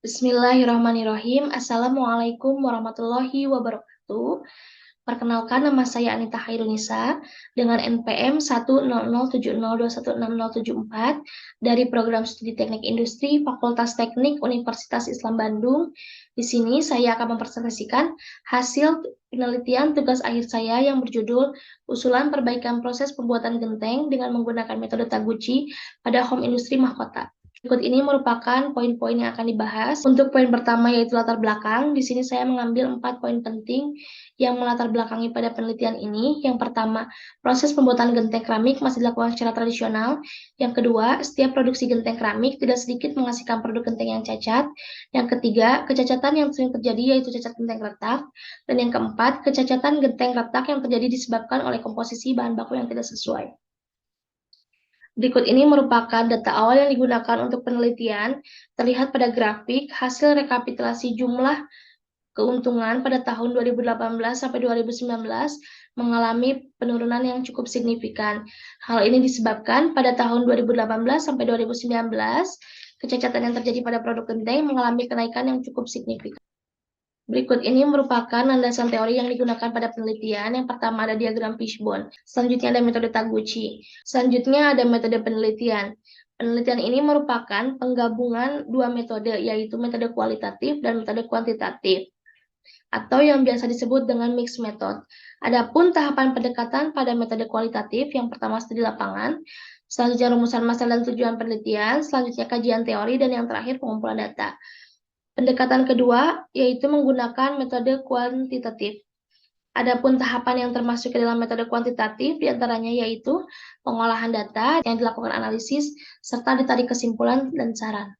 Bismillahirrahmanirrahim. Assalamualaikum warahmatullahi wabarakatuh. Perkenalkan, nama saya Anita Hairunisa dengan NPM 10070216074 dari Program Studi Teknik Industri Fakultas Teknik Universitas Islam Bandung. Di sini saya akan mempresentasikan hasil penelitian tugas akhir saya yang berjudul Usulan Perbaikan Proses Pembuatan Genteng dengan menggunakan metode Taguchi pada home industri mahkota. Berikut ini merupakan poin-poin yang akan dibahas. Untuk poin pertama yaitu latar belakang. Di sini saya mengambil 4 poin penting yang melatar belakangi pada penelitian ini. Yang pertama, proses pembuatan genteng keramik masih dilakukan secara tradisional. Yang kedua, setiap produksi genteng keramik tidak sedikit menghasilkan produk genteng yang cacat. Yang ketiga, kecacatan yang sering terjadi yaitu cacat genteng retak. Dan yang keempat, kecacatan genteng retak yang terjadi disebabkan oleh komposisi bahan baku yang tidak sesuai. Berikut ini merupakan data awal yang digunakan untuk penelitian. Terlihat pada grafik hasil rekapitulasi jumlah keuntungan pada tahun 2018 sampai 2019 mengalami penurunan yang cukup signifikan. Hal ini disebabkan pada tahun 2018 sampai 2019, kecacatan yang terjadi pada produk genteng mengalami kenaikan yang cukup signifikan. Berikut ini merupakan landasan teori yang digunakan pada penelitian. Yang pertama ada diagram fishbone. Selanjutnya ada metode Taguchi. Selanjutnya ada metode penelitian. Penelitian ini merupakan penggabungan dua metode, yaitu metode kualitatif dan metode kuantitatif, atau yang biasa disebut dengan mixed method. Adapun tahapan pendekatan pada metode kualitatif, yang pertama studi lapangan, selanjutnya rumusan masalah dan tujuan penelitian, selanjutnya kajian teori, dan yang terakhir pengumpulan data. Pendekatan kedua yaitu menggunakan metode kuantitatif. Adapun tahapan yang termasuk ke dalam metode kuantitatif diantaranya yaitu pengolahan data yang dilakukan analisis serta ditarik kesimpulan dan saran.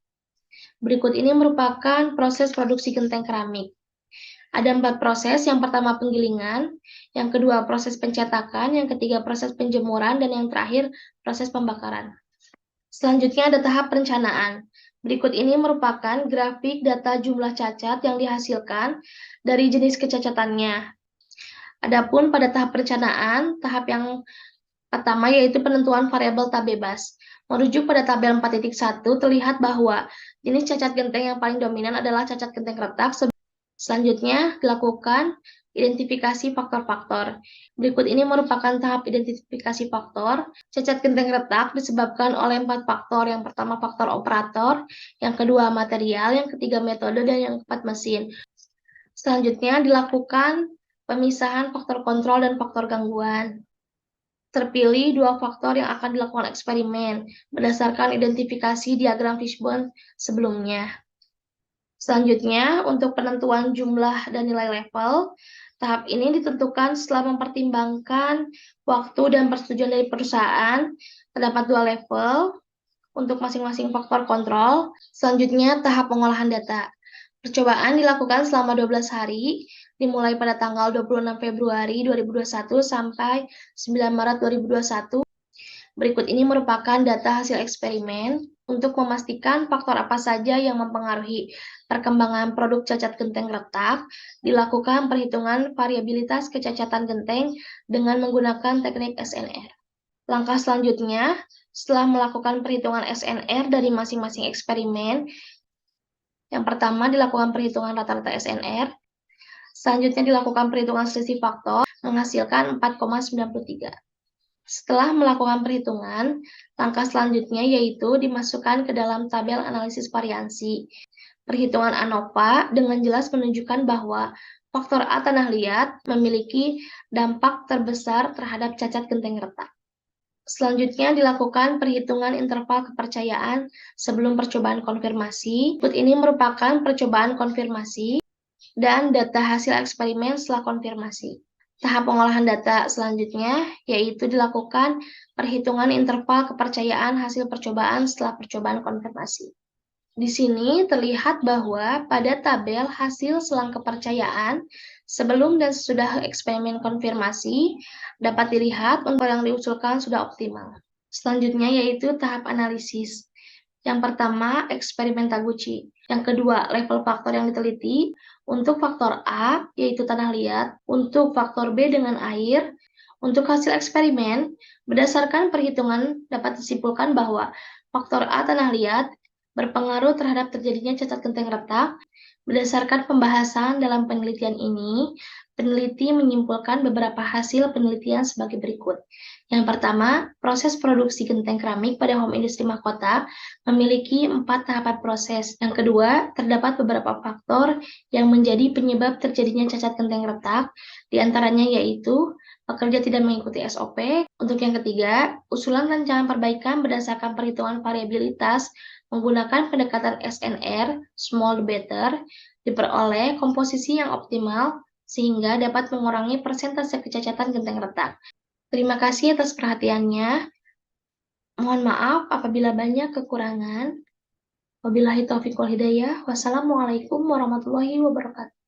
Berikut ini merupakan proses produksi genteng keramik. Ada 4 proses, yang pertama penggilingan, yang kedua proses pencetakan, yang ketiga proses penjemuran, dan yang terakhir proses pembakaran. Selanjutnya ada tahap perencanaan. Berikut ini merupakan grafik data jumlah cacat yang dihasilkan dari jenis kecacatannya. Adapun pada tahap perencanaan, tahap yang pertama yaitu penentuan variabel tab bebas. Merujuk pada tabel 4.1, terlihat bahwa jenis cacat genteng yang paling dominan adalah cacat genteng retak. Selanjutnya dilakukan identifikasi faktor-faktor. Berikut ini merupakan tahap identifikasi faktor. Cacat genteng retak disebabkan oleh 4 faktor. Yang pertama faktor operator, yang kedua material, yang ketiga metode, dan yang keempat mesin. Selanjutnya dilakukan pemisahan faktor kontrol dan faktor gangguan. Terpilih 2 faktor yang akan dilakukan eksperimen berdasarkan identifikasi diagram fishbone sebelumnya. Selanjutnya, untuk penentuan jumlah dan nilai level, tahap ini ditentukan setelah mempertimbangkan waktu dan persetujuan dari perusahaan. Terdapat 2 level untuk masing-masing faktor kontrol. Selanjutnya, tahap pengolahan data. Percobaan dilakukan selama 12 hari, dimulai pada tanggal 26 Februari 2021 sampai 9 Maret 2021. Berikut ini merupakan data hasil eksperimen untuk memastikan faktor apa saja yang mempengaruhi perkembangan produk cacat genteng retak. Dilakukan perhitungan variabilitas kecacatan genteng dengan menggunakan teknik SNR. Langkah selanjutnya, setelah melakukan perhitungan SNR dari masing-masing eksperimen, yang pertama dilakukan perhitungan rata-rata SNR, selanjutnya dilakukan perhitungan selisih faktor, menghasilkan 4,93. Setelah melakukan perhitungan, langkah selanjutnya yaitu dimasukkan ke dalam tabel analisis variansi. Perhitungan ANOVA dengan jelas menunjukkan bahwa faktor A tanah liat memiliki dampak terbesar terhadap cacat genteng retak. Selanjutnya dilakukan perhitungan interval kepercayaan sebelum percobaan konfirmasi. Berikut ini merupakan percobaan konfirmasi dan data hasil eksperimen setelah konfirmasi. Tahap pengolahan data selanjutnya yaitu dilakukan perhitungan interval kepercayaan hasil percobaan setelah percobaan konfirmasi. Di sini terlihat bahwa pada tabel hasil selang kepercayaan sebelum dan sesudah eksperimen konfirmasi dapat dilihat untuk yang diusulkan sudah optimal. Selanjutnya yaitu tahap analisis. Yang pertama, eksperimen Taguchi. Yang kedua, level faktor yang diteliti. Untuk faktor A, yaitu tanah liat. Untuk faktor B dengan air. Untuk hasil eksperimen, berdasarkan perhitungan dapat disimpulkan bahwa faktor A tanah liat berpengaruh terhadap terjadinya cacat genteng retak. Berdasarkan pembahasan dalam penelitian ini, peneliti menyimpulkan beberapa hasil penelitian sebagai berikut. Yang pertama, proses produksi genteng keramik pada home industri mahkota memiliki 4 tahapan proses. Yang kedua, terdapat beberapa faktor yang menjadi penyebab terjadinya cacat genteng retak, diantaranya yaitu pekerja tidak mengikuti SOP. Untuk yang ketiga, usulan rancangan perbaikan berdasarkan perhitungan variabilitas menggunakan pendekatan SNR, small better, diperoleh komposisi yang optimal sehingga dapat mengurangi persentase kecacatan genteng retak. Terima kasih atas perhatiannya. Mohon maaf apabila banyak kekurangan. Wabillahi taufiq wal hidayah. Wassalamualaikum warahmatullahi wabarakatuh.